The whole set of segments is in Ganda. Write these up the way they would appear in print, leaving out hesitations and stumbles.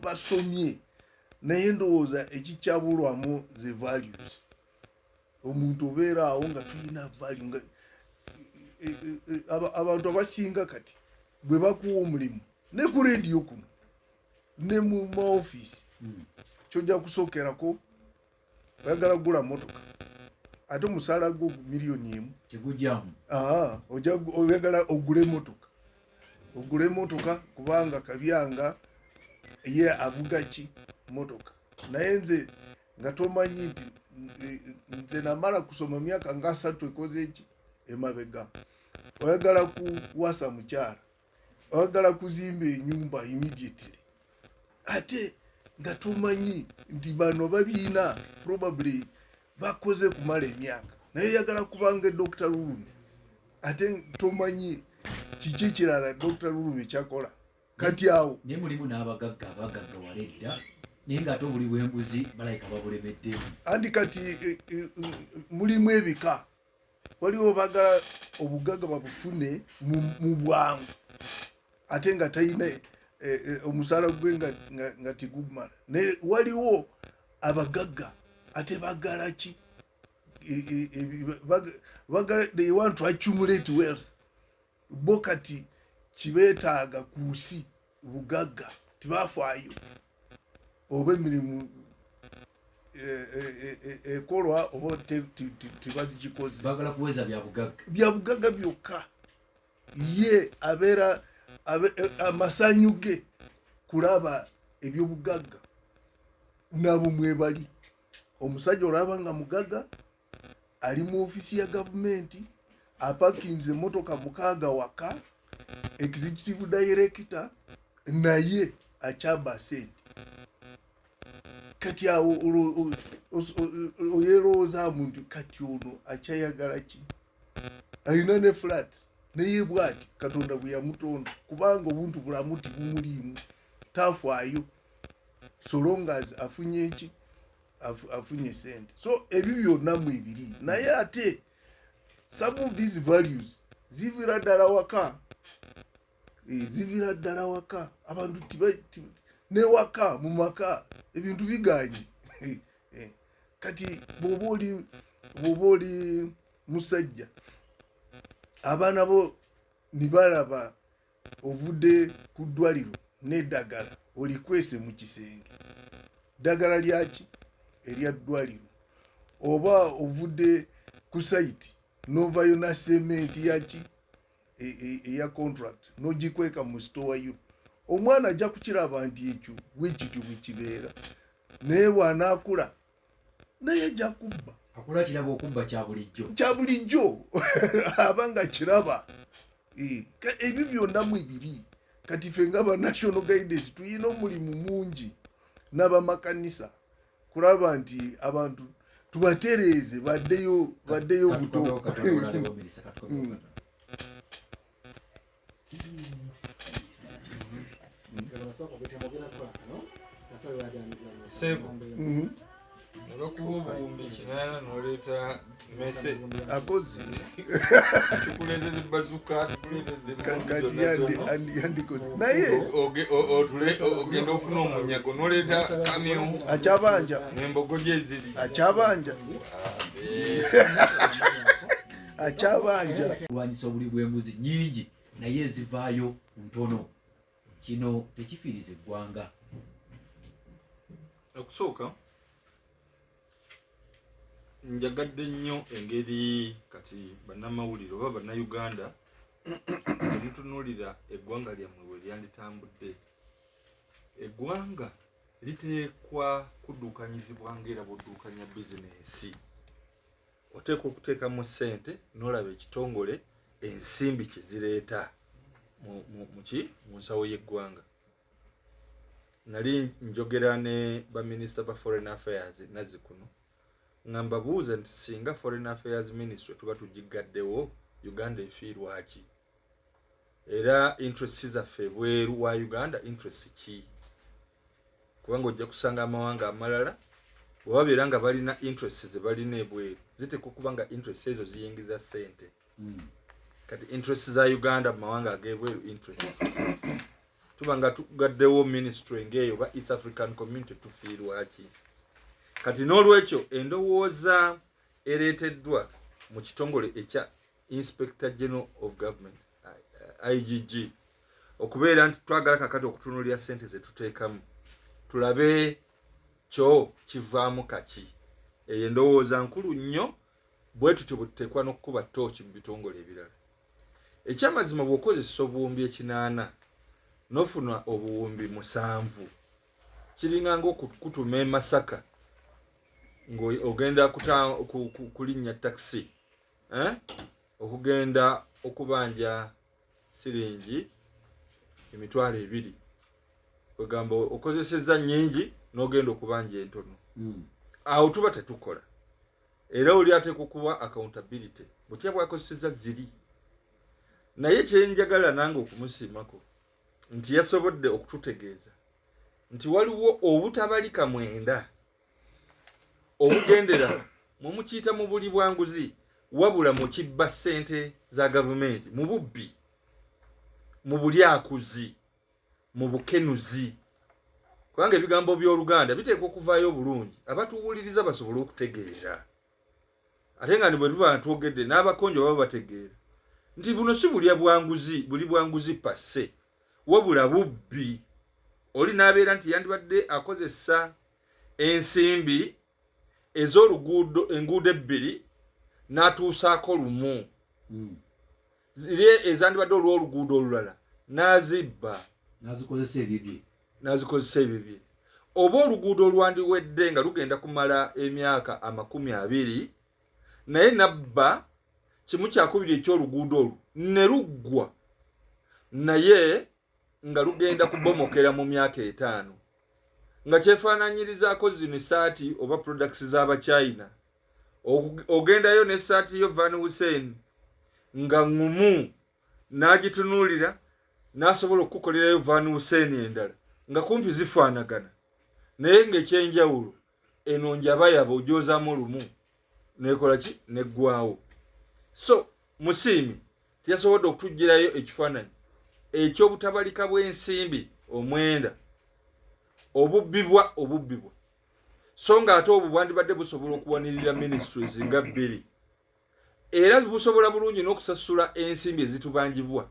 basomye naye ndowooza ekikyabulwamu ze values omuntu obeera awo nga tulina value nga abantu abasinga kati bwe bakuwa omulimu ne ku rediyo kuno ne mu maofiisi kyojja kusookerako oyagala kugula motoka ate omusaala gwo miliyoni emu tegujjamu oyagala ogule motoka kubanga kabyanga ye avuga ki motoka naye nze nga tomanyi nti nze namala kusoma myaka nga 3 ekoze eki emabega oyagala kuwasa mukyala oyagala kuzimba enyumba immediately ate nga tomanyi nti bano babiina probably bakoze kumala emyaka naye yagala kubanga Dr. Lulumi ate tomanyi kiki kirala Dr. Lulumi kyakola kati awo ne mulimu n'abagagga waledda naye ng'ate obuli bw'embuzi balayika babulemeddemu andi kati mulimu ebika waliwo bagala obugagga babufune mu bwangu ate nga talina omusaala gwe nga tigumala naye waliwo abagagga ate bagala ki they want to accumulate wealth bo kati kibeetaaga ku nsi bugagga tibafaayo oba emirimu ekolwa oba tibazigikoze bagala kuweza bya bugagga byokka ye abeera amasanyu ge kulaba ebyobugagga nabo mwebali omusajja olaba nga mugagga ali mu ofisi ya gavumenti apakinze motoka 6 waka executive director naye akyaba sente kati awo oyerowooza muntu kati ono akyayagala ki alina ne flat naye bwati Katonda bwe yamutonda kubanga obuntu bulamu tibumuliimu tafaayo so long as afunye eki afunye sente so ebyo byonna mu ebiri naye ate some of these values zivira ddala waka abantu ne waka mu maka ebintu biganye kati bw'oba oli musajja abaana bo nibalaba ovudde ku ddwaliro n'eddagala olikwese mu kisenge ddagala lyaki erya ddwaliro oba ovudde ku site novayo na sementi yaki eya contract nogikweka mu store yo omwana ajja kukiraba nti ekyo bwekityo bwekibeera naye bw'anaakula naye ajja kubba akula kiraba okubba kya bulijjo aba nga kiraba ebyo byonna mu ebiri kati ffe nga ba national guidance tulina omulimu mungi n'abamakanisa kulaba nti abantu tubatereeze baddeyo buto Nagakuba obuwumbi 8 n'oleeta mese akozi tukuleetera bazzuka kati yandikoze naye ogenda ofuna omunyago n'oleeta kamyo akyabanja n'embogo gye ziri akyabanja kulwanyisa obuli bw'embuzi nnyingi naye ezivaayo ntono kino tekifiiriza eggwanga okusooka njagadde nnyo engeri kati bannamawulire oba bannayuganda mutunuulira eggwanga lyammwe bwe lyanditambudde eggwanga liteekwa kudduukanyizibwa ng'era bw'odduukanya bizinensi oteekwa okuteekamu ssente n'olaba ekitongole ensimbi kye zireeta mu nsawo y'eggwanga nali njogera ne baminisita ba foreign affairs Nazzikuno nga mbabuuza nti singa foreign affairs ministry tuba tugigaddewo Uganda efiirwa ki era interest zaffe bweru wa Uganda interest ki kubanga ojja kusanga amawanga amalala bwe babeera nga balina interest ze balina ebweru zitekwa okuba nga interest ezo ziyingiza ssente kati interest za Uganda mu mawanga ag'ebweru interest tubanga tugaddewo ministry ngeyo ba East African Community tufiirwa ki kati n'olwekyo endowooza ereeteddwa mu kitongole ekya Inspector General of Government IGG okubeera nti twagala kakati okutunulira ssente ze tuteekamu tulabe kyo kivaamu kaki eyo endowooza nkulu nnyo bwe tutyo bwe tuteekwa n'okukuba tooki mu bitongole ebirala ekyamazima bw'okozesa obuwumbi 8 n'ofuna obuwumbi 7 kiringa ng'okutuma e Masaka ng'ogenda kulinnya taxi okugenda okubanja siringi emitwalo 2 ogamba okozesezza nnyingi n'ogenda okubanja entono awo tuba tetukola era oli ateekwa kuba accountability butya bwakozesezza ziri naye kyenjagala nange okumusiimako nti yasobodde okututegeeza nti waliwo obutabalika 9 obugendera mukiyita mu buli bwanguzi wabula mu kibba ssente za gavumenti mu bubbi mu bulyakuzi mu bukenuzi kubanga ebigambo by'Oluganda biteekwa okuvaayo bulungi abatuwuliriza basobole okutegeera ate nga bwe tuba twogedde n'abakonjo baba bategeera nti buno si buli bwanguzi passe wabula bubbi oli n'abeera nti yandibadde akozesa ensimbi ez'oluguudo enguudo 2 n'atuusaako 1 ziri ezandibadde olw'oluguudo olulala n'azibba n'azikozesa ebibye oba oluguudo olwandiwedde nga lugenda kumala emyaka 20 naye nabba kimu kyakubiri eky'oluguudo olwo ne luggwa naye nga lugenda kubomokera mu myaka 5 nga kyefaananyirizaako zino essaati oba products z'Abachina ogendayo n'essaati yo Van Hussein nga ngumu n'agitunuulira n'asobola okukolerayo Van Hussein endala nga kumpi zifaanagana naye ng'ekyenjawulo eno njabayaba ogyozaamu lumu nekola ki neggwawo so musiimi tiyasobodde okutugirayo ekifaananyi eky'obutabalika bw'ensimbi omwenda obubbibwa so nga ate obwo bwandibadde busobola okuwanirira ministries nga 2 era busobola bulungi n'okusasula ensimbi ezitubanjibwa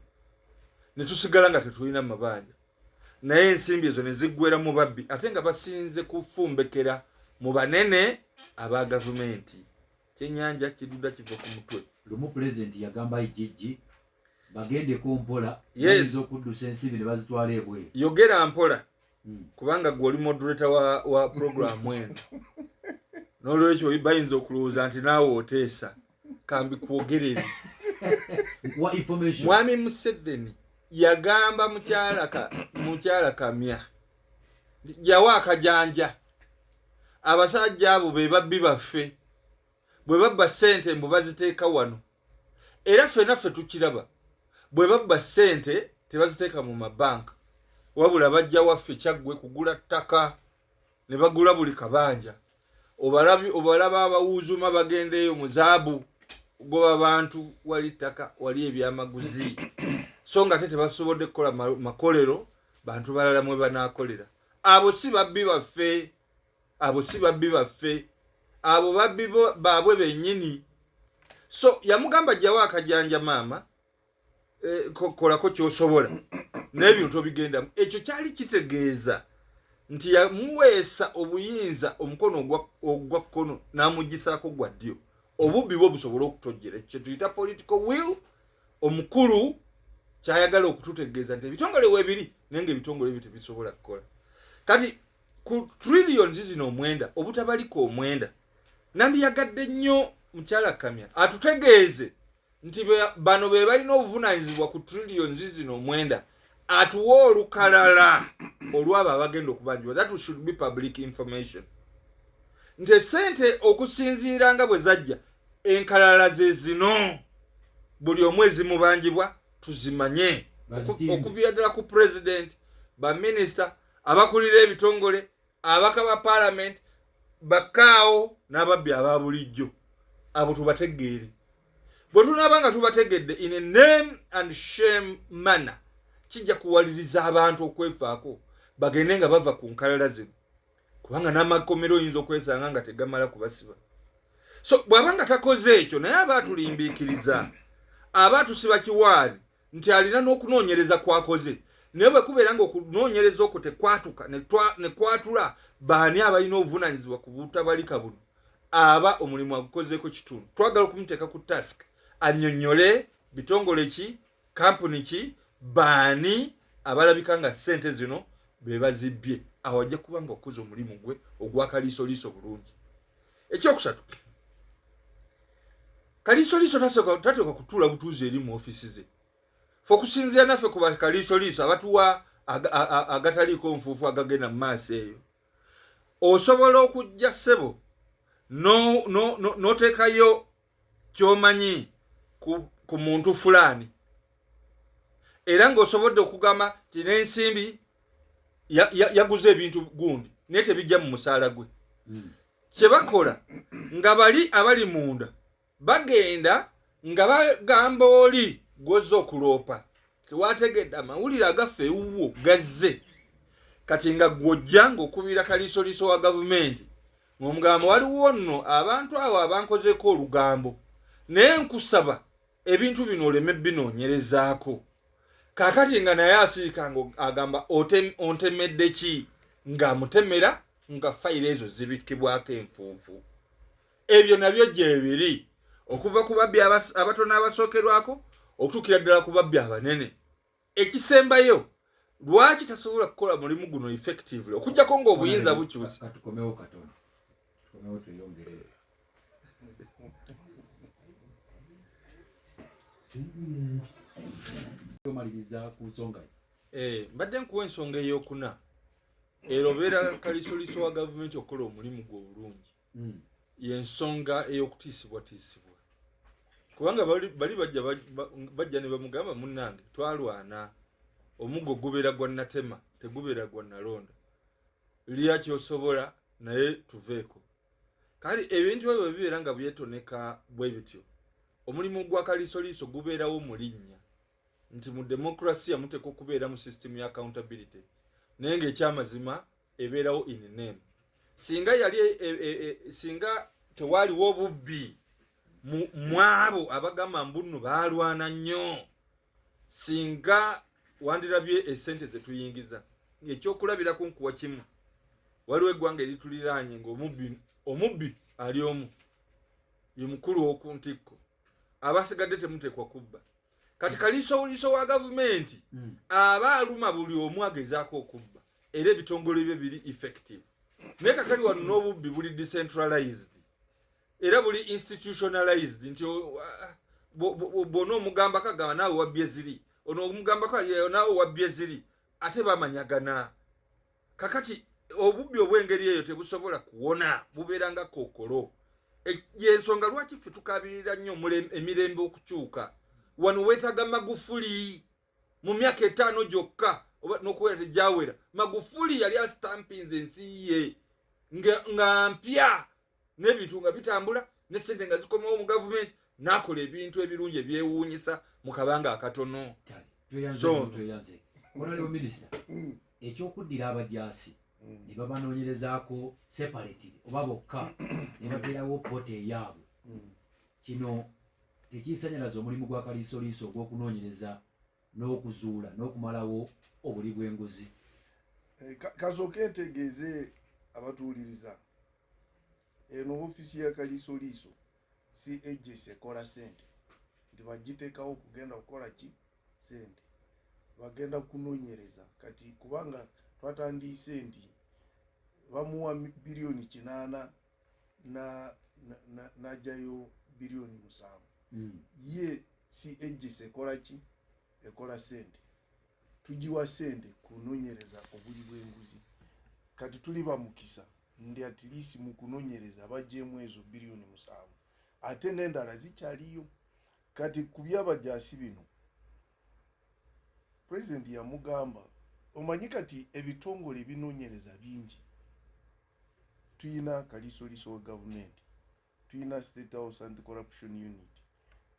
ne tusigala nga tetulina mabanja naye ensimbi ezo ne ziggwera mu babbi ate nga basinze kufumbekera mu banene aba gavumenti kyenyanja kiduda kiva ku mutwe lumu president yagamba IGG bagendeko mpola okuddusa ensimbi ne bazitwala ebweru yogera mpola kubanga gwe oli moderator wa programu eno n'olwekyo bayinza okulowooza nti naawe oteesa kambi kwogerere mwami Museveni yagamba mukyala Kamya jawa akajanja abasajja abo be babbi baffe bwe babba ssente mbu baziteeka wano era ffenaffe tukiraba bwe babba ssente tebaziteeka mu mabanka wabula bajja waffe kyaggwe kugula ttaka ne bagula buli kabanja obalaba abawuuzuma bagendeeyo mu zaabu kugoba abantu wali ttaka wali ebyamaguzi so nga tebasobodde kukola makolero bantu balala mwe banaakolera abo si babbi baffe abo babbi baabwe bennyini so yamugamba jjawo akajanja maama kolako kyosobola n'ebintu obigendamu ekyo kyali kitegeeza nti yamuweesa obuyinza omukono ogwa kkono n'amugisaako gwa ddyo obubbi bwo busobola okutojjera ekyo tuyita political will omukulu kyayagala okututegeeza nti ebitongole weebiri naye nga ebitongole ebyo tebisobola kukola kati ku trillions zino omwenda obutabalika omwenda nandiyagadde nnyo mukyala Kamya atutegeeze nti bano be balina obuvunaanyizibwa ku trillions zino omwenda atuwa olukalala olwabo abagenda okubanjibwa that should be public information nti sente okusinziira nga bwe zajja enkalala ze zino buli omwezi mubanjibwa tuzimanye okuviira ddala ku president baminister abakulira ebitongole abaka ba parliament bakaawo n'ababbi aba bulijjo abo tubategeere bwe tunaaba nga tubategedde in a name and shame manner kijja kuwaliriza abantu okwefaako bagende nga bava ku nkalala zino kubanga n'amakomero oyinza okwesanga nga tegamala kubasiba. So bw'abanga takoze ekyo naye aba atulimbiikiriza aba atusiba kiwaani nti alina n'okunoonyereza kwakoze naye bwe kubeera nga okunoonyereza okwo tekwatuka ne kwatula baani abalina obuvunaanyizibwa ku butabalika buno aba omulimu agukozeeko kitundu. Twagala okumuteeka ku task annyonnyole bitongole ki kampuni ki baani abalabika nga ssente zino be bazibbye awo ajja kuba nga okuza omulimu gwe ogwakaliisoliiso bulungi. Ekyokusatu, kaliisoliiso tateekwa kutuula butuuzi eri mu ofiisi ze. Fe okusinziira naffe ku bakaliisoliiso abatuwa agataliiko nfuufu agagenda mu maaso eyo, osobola okujja ssebo n'oteekayo ky'omanyi ku muntu fulaani era ng'osobodde okugamba ti n'ensimbi yaguze ebintu gundi naye tebijja mu musaala gwe. Kye bakola nga bali abali munda bagenda nga bagamba oli gw'ozza okuloopa tewategedde amawulire agaffe ewuwo gazze kati nga gw'ojja ng'okubira kaliisoliiso wa gavumenti ng'omugamba waliwo nno abantu abo abankozeeko olugambo naye nkusaba ebintu bino oleme binoonyerezaako. Kaakati nga naye asiika ng'agamba ontemedde ki ng'amutemera nga fayiro ezo zibikkibwako enfunfu. Ebyo nabyo gye biri okuva ku babbi abatono abasookerwako okutuukira ddala ku babbi abanene. Ekisembayo lwaki tasobola kukola mulimu guno effectively okujjako ng'obuyinza bukyusa. Katukomewo katono tukomewo tweyongerere. Tumaliriza ku nsonga mbadde nkuwa ensonga ey'okuna erobeera kaliisoliiso wa gavumenti okukola omulimu gwe obulungi y'ensonga ey'okutiisibwatiisibwa kubanga bali bajja ne bamugamba munnange twalwana omuggo gubeera gwa natema tegubeera gwa nalonda lya kyosobola naye tuveeko. Kale ebintu ebyo bibeera nga byetoneka bwe bityo omulimu gwa kaliisoliiso gubeerawo mu linnya nti mu demokrasiya muteekwa okubeera mu system ya accountability naye ng'ekyamazima ebeerawo in name. Singa yali singa tewaaliwo obubbi mu abo abagamba mbunno baalwana nnyo singa wandirabye esente ze tuyingiza ekyokulabirako nkuwa kimu waliwo eggwanga erituliraanye ng'omubbi ali omu ye mukulu w'oku ntikko abasigadde temuteekwa kubba. Kati kaliisoliiso wa gavumenti aba aluma buli omu agezaako okubba era ebitongole bye biri effective naye kakali wano n'obubbi buli decentralized era buli institutionalized nti bona omugamba kagamba naawe wabbye ziri ono omugamba naawe wabbye ziri ate bamanyagana. Kakati obubbi obw'engeri eyo tebusobola kuwona bubeera nga kookolo. Y'ensonga lwaki ffe tukabirira nnyo emirembe okukyuka. Wano weetaaga Magufuli mu myaka 5 gyokka n'okubeera tegyawera. Magufuli yali asitampinze ensi ye nga mpya n'ebintu nga bitambula ne ssente nga zikomawo mu gavumenti n'akola ebintu ebirungi ebyewuunyisa mu kabanga akatono. Tweyanze Honorable Minister ekyokuddira abajaasi ne babanoonyerezaako separately oba bokka ne bateerawo pote eyaabwe kino tekiisanyalaza omulimu gwa kaliisoliiso ogw'okunoonyereza n'okuzuula n'okumalawo obuli bw'enguzi. Kasooke ntegeeze abatuwuliriza eno ofiisi ya kaliisoliiso si agency ekola ssente nti bagiteekawo okugenda kukola ki ssente bagenda kunoonyereza kati kubanga twatandiise nti bamuwa bilioni 8 n'ajjayo bilioni 7 ye si agency ekola ki ekola ssente tugiwa ssente kunoonyereza obuli bw'enguzi kati tuli bamukisa ndi at least mu kunoonyereza bagyemu ezo bilioni 7 ate n'endala zikyaliyo. Kati ku by'abajaasi bino president yamugamba omanyi kati ebitongole ebinoonyereza bingi tuyina kaliisoliiso wa gavumenti tuyina State House Anti-Corruption Unit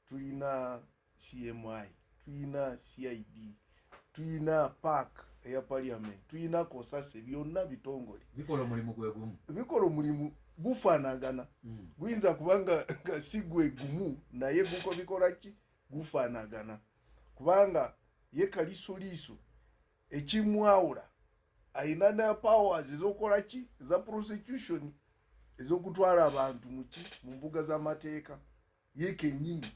tuyina CMI tuyina CID tuyina park eya parliament, tuyina kosase, byonna bitongole bikola omulimu gwe gumu, bikola omulimu gufaanagana. Guyinza kubanga nga si gwe gumu naye guko bikola ki gufaanagana, kubanga ye Kaliisoliiso ekimwawula ayina na powers ez'okukola ki za prosecution ez'okutwala abantu mu mbuga z'amateeka ye kennyini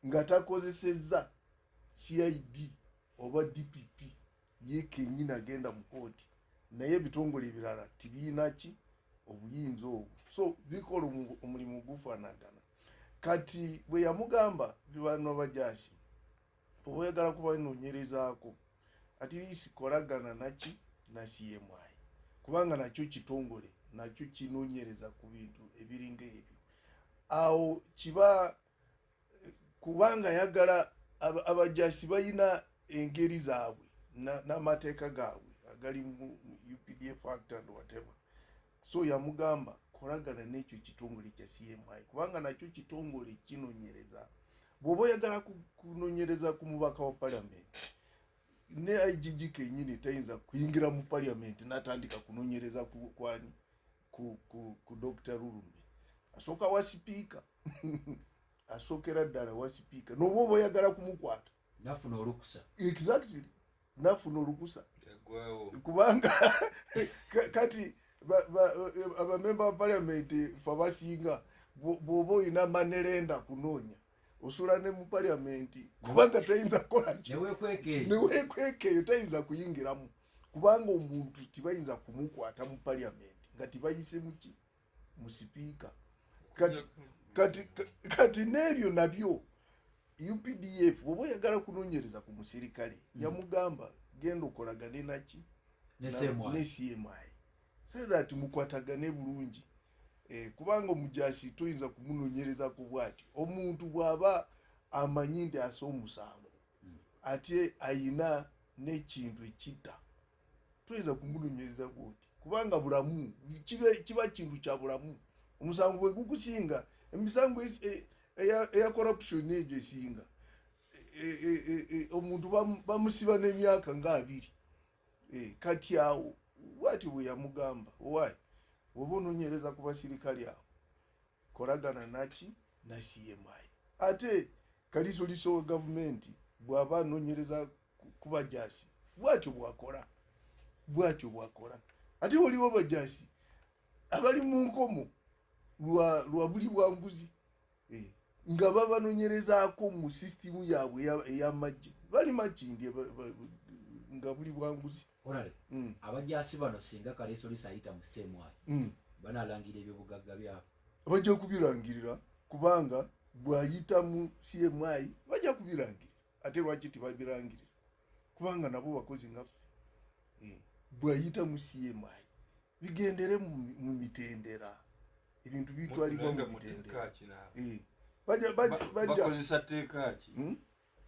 nga takozesezza CID oba DPP, ye kennyini agenda mu kooti, naye ebitongole ebirala tibiyina ki obuyinza obwo. So bikola omulimu gufaanagana. Kati bwe yamugamba bano abajaasi oba oyagala kubanoonyerezaako at least kolagana naki na CMI, kubanga nakyo kitongole nakyo kinoonyereza ku bintu ebiringa ebyo. Awo kiba kubanga yagala abajaasi bayina engeri zaabwe n'amateeka gaabwe agali mu UPDF Act and whatever. So yamugamba kolagana n'ekyo kitongole kya CMI kubanga nakyo kitongole kinoonyereza. Bw'oba oyagala kunoonyereza ku mubaka wa parliament, ne IGG kennyini tayinza kuyingira mu parliament n'atandika kunoonyereza kwani ku Dr. Lulumbe. Asooka wa sipiika asookera ddala wa sipiika, n'oba oba oyagala kumukwata nafuna olukusa. Exactly, nafuna olukusa kubanga kati abamemba ba parliament fe basinga bw'oba oyina manerenda kunoonya osula ne mu parliament kubanga tayinza kukola ki newekwekeeyo tayinza kuyingiramu kubanga omuntu tibayinza kumukwata mu parliament nga tibayise muki mu sipiika. Kati n'ebyo nabyo UPDF bw'oba oyagala kunoonyereza ku musirikale yamugamba genda okolagane naki ne CMI so that mukwatagane bulungi. Kubanga omujaasi toyinza kumunoonyereza ku bwati. Omuntu bw'aba amanyi nti asa omusango ate ayina n'ekintu ekitta toyinza kumunoonyereza bwoti kubanga bulamu kiba kintu kya bulamu. Omusango bwe gukusinga emisango eya corruption egyo esinga omuntu bamusiba n'emyaka nga 2. Kati awo bwati bwe yamugamba owaayi bw'oba onoonyereza ku basirikale awo kolagana naki na CMI. Ate Kaliisoliiso wa gavumenti bw'aba anoonyereza ku bajaasi bwatyo bwakola. Ate waliwo bajaasi abali mu nkomo lwa buli bwanguzi nga babanoonyerezaako mu sisitimu yaabwe ey'amagye bali makindi nga buli bwanguzi. Abajaasi bano singa Kaliisoliiso ayita mu CMI banaalangira ebyobugagga byabo, bajja kubirangirira kubanga bw'ayita mu CMI bajja kubirangirira. Ate lwaki tibabirangirira? Kubanga nabo bakozi ngaffe. Bw'ayita mu CMI bigendere mu mitendera, ebintu bitwalibwa mu mitendera. Bakozesa tteeka ki?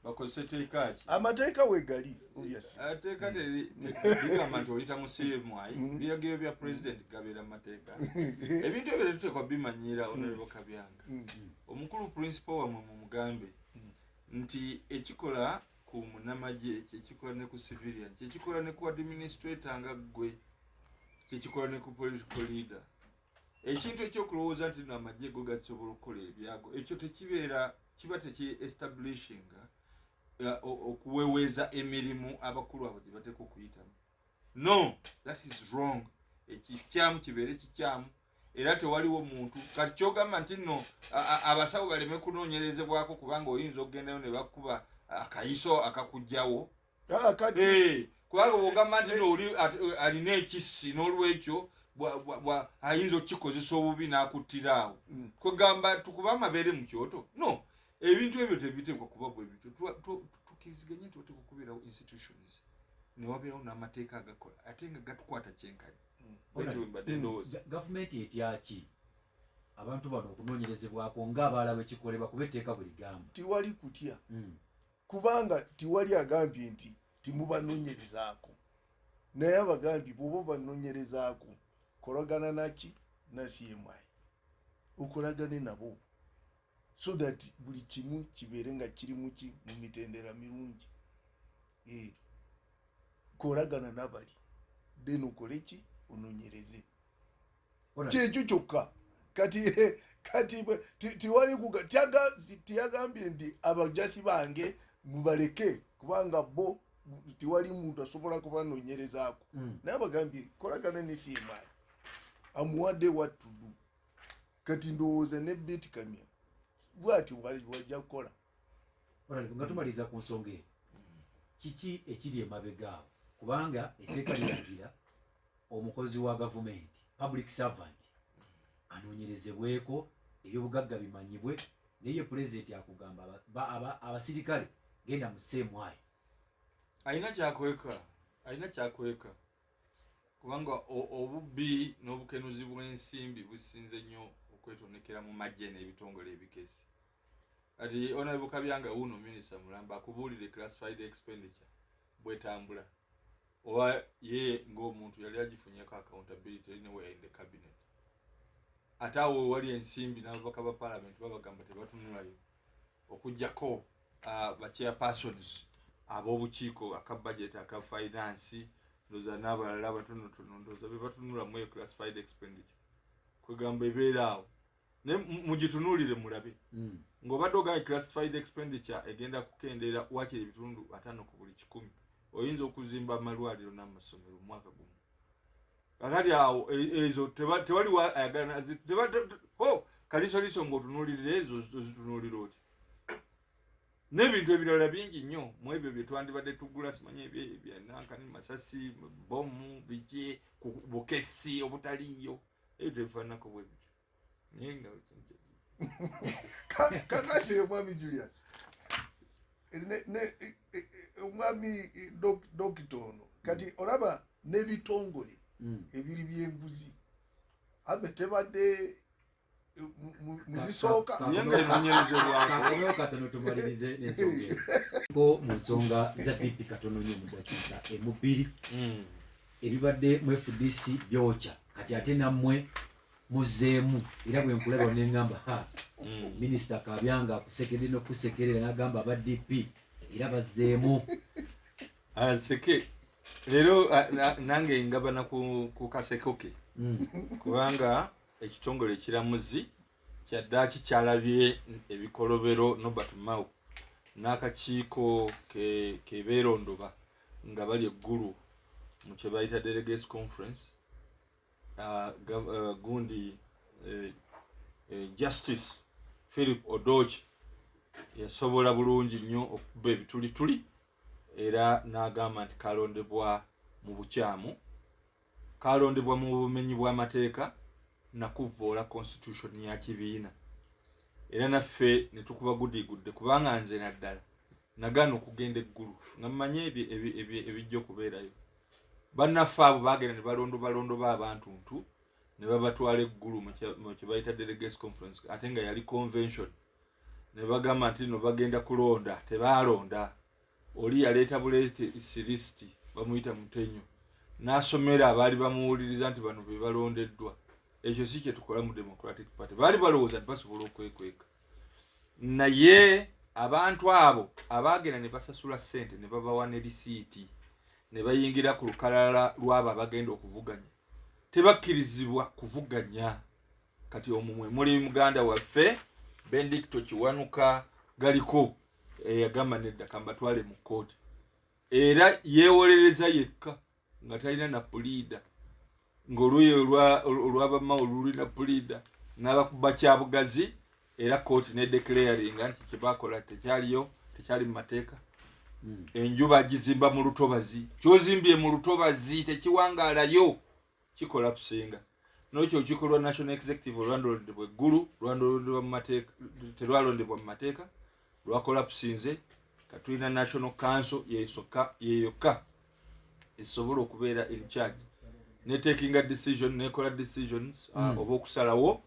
Bakozesa tteeka ki? Amateeka wegali obviously. Ateeka ligamba nti oyita mu CMI biragiro bya president gabeera mateeka. Ebintu ebyo tuteekwa bimanyira Honorable Kabyanga. Omukulu principal wamwe mu mugambe nti ekikola ku munnamagye kyekikola ne ku civilian kyekikola ne ku administrator nga ggwe kyekikola ne ku political leader. Ekintu ekyokulowooza nti n'amagye go gasobola okukola ebyago ekyo tekibeera kiba teki-establishinga okuweweeza emirimu abakulu abo gye bateeka okuyitamu. No, that is wrong. Ekikyamu kibeere kikyamu era tewaliwo muntu kati kyogamba nti nno abasawo baleme kunoonyerezebwako kubanga oyinza okugendayo ne bakuba akayiso akakugjawo. Kubanga bw'ogamba nti no oli alina ekissi n'olwekyo ayinza okukikozesa obubi n'akuttira awo kwegamba tukuba amabeere mu kyoto. No, ebintu ebyo tebiteekwa kuba bwe bityo. Tukiriziganye nti oteekwa okubeerawo institutions ne wabeerawo n'amateeka agakola ate nga gatukwata kyenkani. Gavumenti etyaki abantu bano okunoonyerezebwako ng'abalala bwe kikolebwa kuba etteeka bwe ligamba? Tiwali kutya kubanga tiwali agambye nti timubanoonyerezaako, naye abagambye bw'oba obanoonyerezaako kolagana naki na CMI okolagane nabo so that buli kimu kibeere nga kiri mu mitendera mirungi. kolagana nabali then okole ki ononyereze Alright. kyekyo kyokka kati tiwali tiyagambye nti abajasi bange mubaleke kubanga bo tiwali muntu asobola kubanonyerezaako naye bagambye kolagana ne CMI amuwadde what to do kati ndowooza ne bit kamya bwati wajja kukola nga tumaliza ku nsonga eyo kiki ekiri emabega awo kubanga etteeka liragira omukozi wa gavumenti public servant anoonyerezebweko ebyobugagga bimanyibwe naye pulezidenti akugamba abasirikale genda mu CMI alina kyakweka kubanga obubbi n'obukenuzi bw'ensimbi businze nnyo okwetonekera mu magye n'ebitongole ebikesi ati Honorable Kabyanga wuno Minister Mulamba akubuulire classified expenditure bwetambula oba ye ng'omuntu yali agifunyeko accountability anywhere in the cabinet ate awo wali ensimbi n'ababaka ba parliament babagamba tebatunulayo okujjako ba chairpersons ab'obukiiko aka budget aka finance ndoza n'abalala abatonotono ndoza bebatunula mu classified expenditure kwegamba ebeera awo ne mugitunulire mulabe ng'obadde ogaye classified expenditure egenda kukendeera wakiri ebitundu 5 ku buli 100 oyinza okuzimba amalwaliro n'amasomero mu mwaka gumu kakati awo ezo tewali ayagala kalisoliso ng'otunulirira ezo zitunulira oti n'ebintu ebirala bingi nnyo mu ebyo bye twandibadde tugula simanye ebyanankani masasi bomu biki bukesi obutaliyo ebyo tebifaananako bwe bityo naye nga kakati omwami Julius omwami dokita ono kati olaba n'ebitongole ebiri byenguzi abe tebadde muzisooka kakomeo katono tumalirize n'ensonga ko mu nsonga za DP katono nnyo mu dakiika emu-bbiri ebibadde mu FDC byokya kati ate nammwe muzeemu era bwe nkulaba n'engamba minisita Kabyanga akusekedde n'okusekerera n'agamba aba DP era bazeemu aseke leero nange ngabana ku kasekoke kubanga ekitongole ekiramuzi kyaddaaki kyalabye ebikolobero Norbert Mao n'akakiiko kebeerondoba nga bali eggulu mu kye bayita delegates conference gundi Justice Philip Odochi yasobola bulungi nnyo okuba ebitulituli era n'agamba nti kalondebwa mu bukyamu kalondebwa mu bumenyi bw'amateeka nakuvoola constitution ya kibiina era naffe ne tukuba gudigudde kubanga nze naddala nagana okugenda eggulu nga mmanye ebijja okubeerayo bannaffe abo baagenda ne balondoba abantu ne babatwala eggulu mu kye bayita delegates conference ate nga yali convention ne bagamba nti no bagenda kulonda tebaalonda oli yaleeta buleesiti bamuyita Mutenyo n'asomera abaali bamuwuliriza nti bano be balondeddwa ekyo si kye tukola mu Democratic Party baali balowooza nti basobola okwekweka naye abantu abo abaagenda ne basasula ssente ne babawa ne lisiiti ne bayingira ku lukalala lwabo abagenda okuvuganya tebakkirizibwa kuvuganya kati omumwe muli muganda waffe Bendicto Kiwanuka galiko yagamba nedda kambatwale mu kkooti era yeewolereza yekka nga talina na puliida ng'oluyi olw'abamawulu lulina puliida n'abakuba kyabugazi era kkooti ne declaringa nti kyebakola tekyali mu mateeka enjuba agizimba mu lutobazi kyozimbye mu lutobazi tekiwangaalayo kikola pusinga n'ekyo kikolwa national executive olwandolondebwa eggulu lwandolondebwa mu mateeka terwalondebwa mu mateeka lwakola pusinze katulina national council yeyokka esobola okubeera in charge ne taking a decision nekola decisions oba okusalawo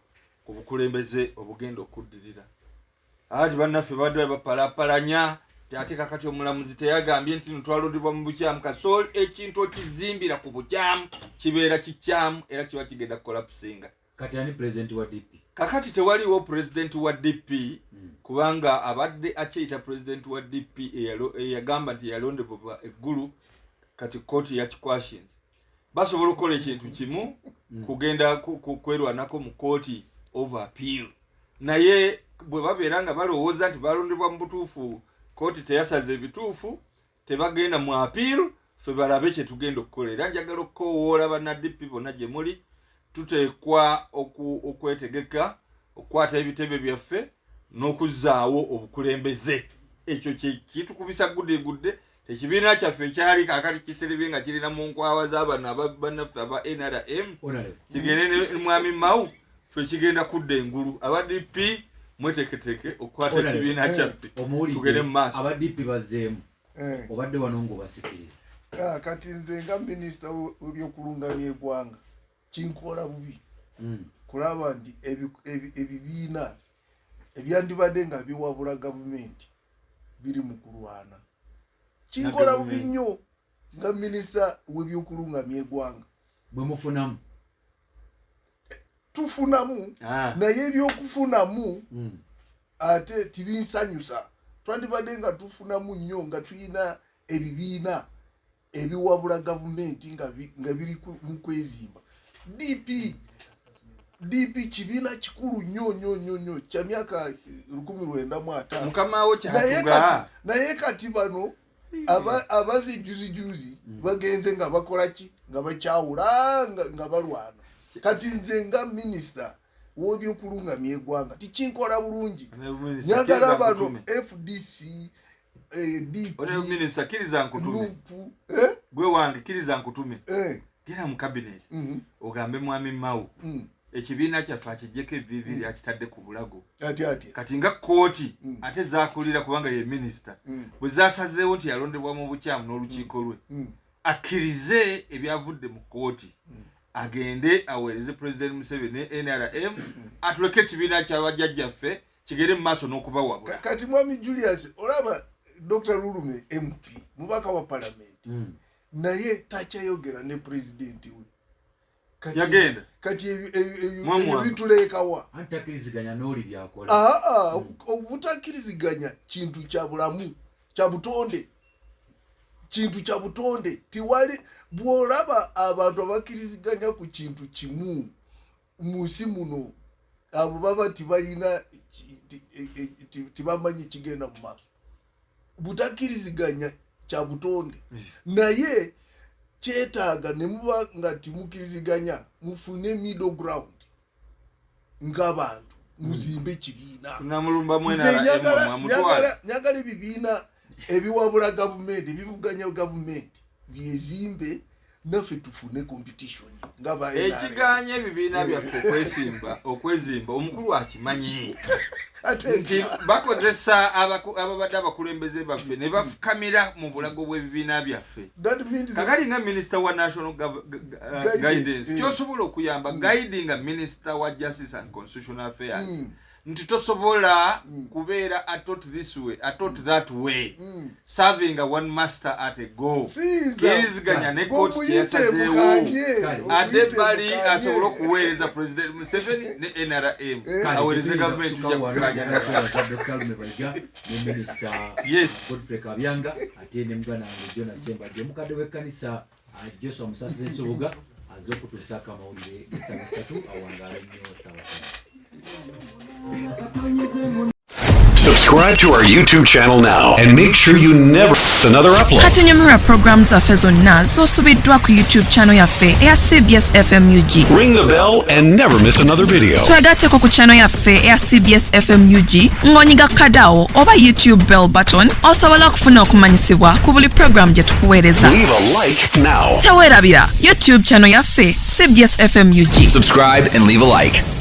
ku bukulembeze obugenda okuddirira ati bannaffe badde bapalapalanya ate kakati omulamuzi teyagambye nti twalondebwa mu bukyamu kasol ekintu okizimbira ku bukyamu kibeera kikyamu era kiba kigenda kukola pusinga kati ani president wa DP kakati tewaliwo president wa DP kubanga abadde akyeyita president wa DP eyagamba nti yalondebwa eggulu kati kooti yakikwashinze basobola okukola ekintu kimu kugenda kwerwanako mu kooti of appeal naye bwe babeera nga balowooza nti balondebwa mu butuufu kooti teyasaze ebituufu tebagenda mu appeal ffe balabe kye tugenda okukola era njagala okukoowoola bannadipi bonna gye muli tuteekwa okwetegeka okukwata ebitebe byaffe n'okuzzaawo obukulembeze ekyo kitukubisa gudde ekibiina kyaffe ekyali kaakati kiserebye nga kirina mu nkwawa z'abano bannaffe aba NRM kigende ne mwami Mao ffe kigenda kudda engulu aba DP mweteketeke okukwata ekibiina kyaffe tugende mu maaso aba DP bazeemu obadde wano ng'obasikirira kati nze nga minisita w'ebyokulungamya eggwanga kinkola bubi kulaba nti ebibiina ebyandibadde nga biwabula gavumenti biri mu kulwana kinkola bubi nnyo nga minisita w'ebyokulungamya eggwanga bwe mufunamu tufunamu naye ebyokufunamu ate tibinsanyusa twandibadde nga tufunamu nnyo nga tulina ebibiina ebiwabula gavumenti nga biri mu kwezimba DP kibiina kikulu nnyo kya myaka 1995 mukamawo kyatuga naye kati bano abazijuzi bagenze nga bakola ki nga bakyawula nga balwana kati nze nga minisita w'ebyokulungamya eggwanga tikinkola bulungi nyagala bano FDC DP minisita kiriza nkutume gwe wange kiriza nkutume gera mu cabinet ogambe mwami Mao ekibiina kyaffe akijjeko eviviri akitadde ku bulago kati nga kooti ate zakulira kubanga ye minisita bwe zasazeewo nti yalondebwa mu bukyamu n'olukiiko lwe akkirize ebyavudde mu kooti agende aweereze President Museveni NRM atuleke ekibiina ky'abajjajjaffe kigere mu maaso n'okubawabula kati mwami Julius olaba Dr. Lulume MP mubaka wa parliament naye takyayogera ne president we yagenda kati ebitulekawa antakiriziganya n'oli byakola obutakiriziganya kintu kya bulamu kya butonde kintu kya butonde tiwali bwolaba abantu abakiriziganya ku kintu kimu musi muno abo baba tibayina tibamanyi kigenda mu maaso butakiriziganya kya butonde naye kyetaaga ne muba nga timukiriziganya mufune middle ground ng'abantu muzimbe ekibiina tunamulumba nyagala ebibiina ebiwabula gavumenti ebivuganya gavumenti byezimbe naffe tufune competition ekiganya ebibiina byaffe okwezimba omukulu akimanyi nti bakozesa ababadde abakulembeze baffe ne bafukamira mu bulago bw'ebibiina byaffe kakali nga minisita wa national guidance kyosobola okuyamba guiding a minister wa justice and constitutional affairs nti tosobola kubeera ataught this way ataught that way serving a one master at a go kiriziganya ne kooti kyeyasazeewo ate bali asobola okuweereza President Museveni ne NRM aweereze gavumenti tujja kukanya ne minisita Godfrey Kabyanga ate ne mugana wange Jonas Sembadde omukadde w'ekkanisa Joshua Musasi Nsubuga azze okutuusaako amawulire g'essaawa 3 awangaala nnyo sawa. Subscribe to our YouTube channel now and make sure you never miss another upload. Katunyumira programs zaffe zonna z'osubiddwa ku YouTube channel yaffe eya CBS FMUG. Ring the bell and never miss another video. Twagatteko ku channel yaffe eya CBS FMUG ng'onyiga kadawo oba YouTube bell button osobola okufuna okumanyisibwa ku buli program gye tukuweereza. Leave a like now. Teweerabira YouTube channel yaffe CBS FMUG. Subscribe and leave a like.